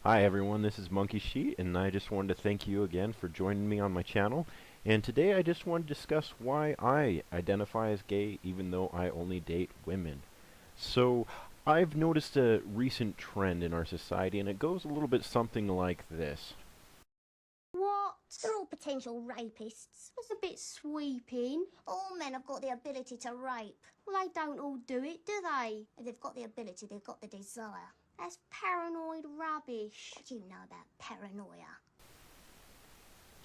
Hi everyone, this is Monkey Sheet, and I just wanted to thank you again for joining me on my channel. And today I just want to discuss why I identify as gay even though I only date women. So, I've noticed a recent trend in our society, and it goes a little bit something like this. What? They're all potential rapists. That's a bit sweeping. All men have got the ability to rape. Well, they don't all do it, do they? If they've got the ability, they've got the desire. That's paranoid rubbish. What do you know about paranoia?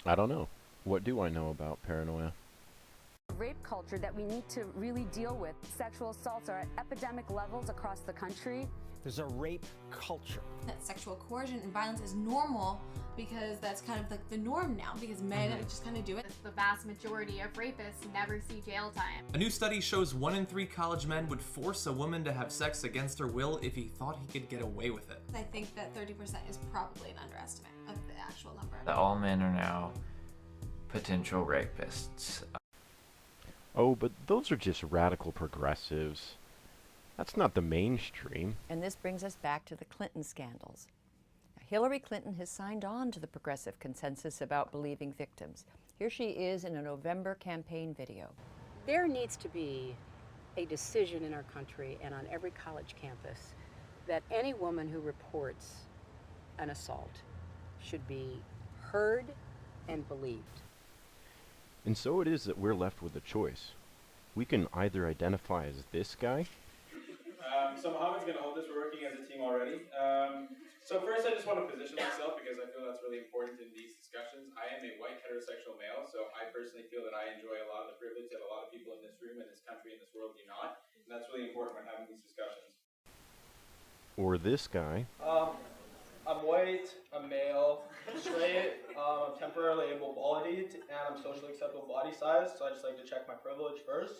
I don't know. What do I know about paranoia? Rape culture that we need to really deal with. Sexual assaults are at epidemic levels across the country. There's a rape culture. That sexual coercion and violence is normal because that's kind of like the norm now because men just kind of do it. The vast majority of rapists never see jail time. A new study shows 1 in 3 college men would force a woman to have sex against her will if he thought he could get away with it. I think that 30% is probably an underestimate of the actual number. That all men are now potential rapists. Oh, but those are just radical progressives. That's not the mainstream. And this brings us back to the Clinton scandals. Now, Hillary Clinton has signed on to the progressive consensus about believing victims. Here she is in a November campaign video. There needs to be a decision in our country and on every college campus that any woman who reports an assault should be heard and believed. And so it is that we're left with a choice. We can either identify as this guy, So Mohammed's going to hold this. We're working as a team already. So first I just want to position myself because I feel that's really important in these discussions. I am a white heterosexual male, so I personally feel that I enjoy a lot of the privilege that a lot of people in this room, in this country, in this world do not. And that's really important when having these discussions. or this guy, I'm white, I'm male, straight, I'm temporarily able-bodied, and I'm socially acceptable body size, so I just like to check my privilege first.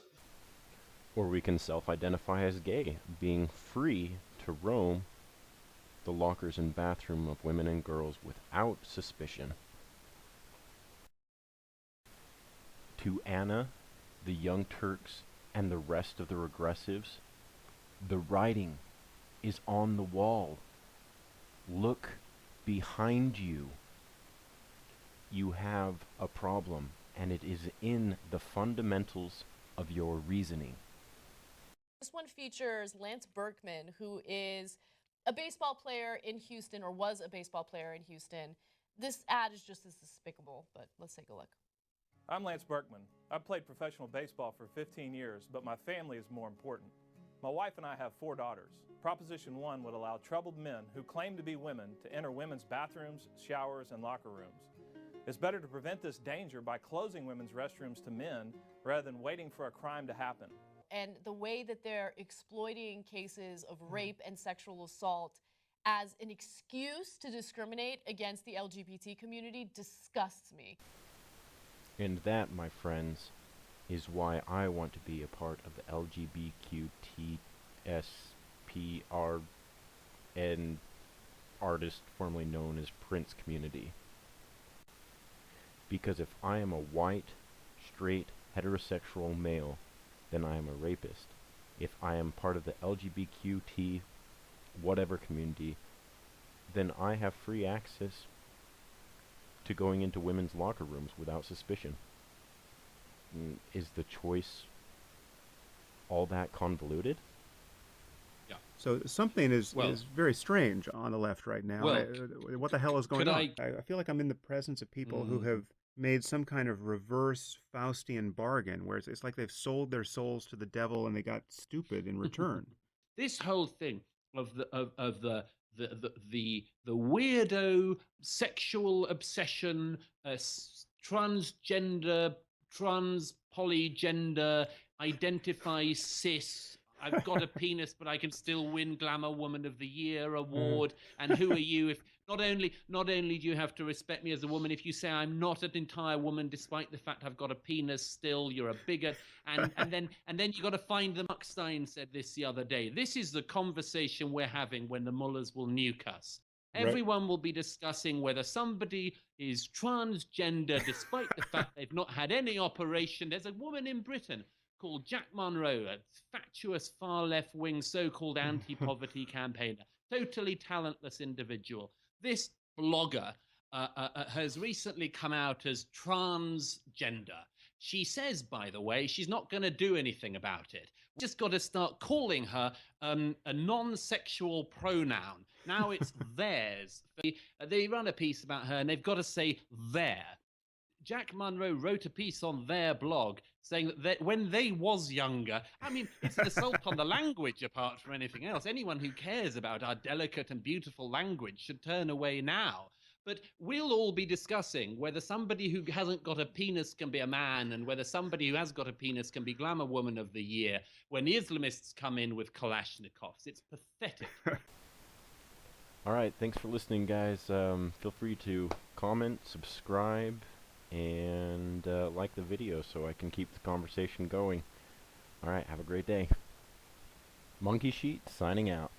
or we can self-identify as gay, being free to roam the lockers and bathroom of women and girls without suspicion. To Anna, the Young Turks, and the rest of the regressives, the writing is on the wall. Look behind you. You have a problem, and it is in the fundamentals of your reasoning. This one features Lance Berkman, who is a baseball player in Houston, or was a baseball player in Houston. This ad is just as despicable, but let's take a look. I'm Lance Berkman. I've played professional baseball for 15 years, but my family is more important. My wife and I have 4 daughters. Proposition 1 would allow troubled men who claim to be women to enter women's bathrooms, showers, and locker rooms. It's better to prevent this danger by closing women's restrooms to men rather than waiting for a crime to happen. And the way that they're exploiting cases of rape and sexual assault as an excuse to discriminate against the LGBT community disgusts me. And that, my friends, is why I want to be a part of the LGBTQTSPRN artist formerly known as Prince community. Because if I am a white, straight, heterosexual male, then I am a rapist. If I am part of the LGBTQT whatever community, then I have free access to going into women's locker rooms without suspicion. Is the choice all that convoluted? Yeah. So something is very strange on the left right now. Well, what the hell is going on? I feel like I'm in the presence of people who have made some kind of reverse Faustian bargain, where it's like they've sold their souls to the devil and they got stupid in return. This whole thing of the weirdo sexual obsession, transgender, trans polygender, identify cis. I've got a penis, but I can still win Glamour Woman of the Year award. And who are you? If not only do you have to respect me as a woman, if you say I'm not an entire woman, despite the fact I've got a penis, still you're a bigot. And then you got to find them. Muckstein said this the other day. This is the conversation we're having when the mullahs will nuke us. Everyone will be discussing whether somebody is transgender, despite the fact they've not had any operation. There's a woman in Britain called Jack Monroe, a fatuous far left-wing so-called anti-poverty campaigner. totally talentless individual. This blogger has recently come out as transgender. She says, by the way, she's not going to do anything about it. We just got to start calling her a non-sexual pronoun. Now it's theirs. They run a piece about her, and they've got to say their. Jack Munro wrote a piece on their blog saying that when they was younger, I mean, it's an assault on the language apart from anything else. Anyone who cares about our delicate and beautiful language should turn away now. But we'll all be discussing whether somebody who hasn't got a penis can be a man and whether somebody who has got a penis can be Glamour Woman of the Year when the Islamists come in with Kalashnikovs. It's pathetic. All right, thanks for listening, guys. Feel free to comment, subscribe, and like the video so I can keep the conversation going. All right, have a great day. Monkey Sheet signing out.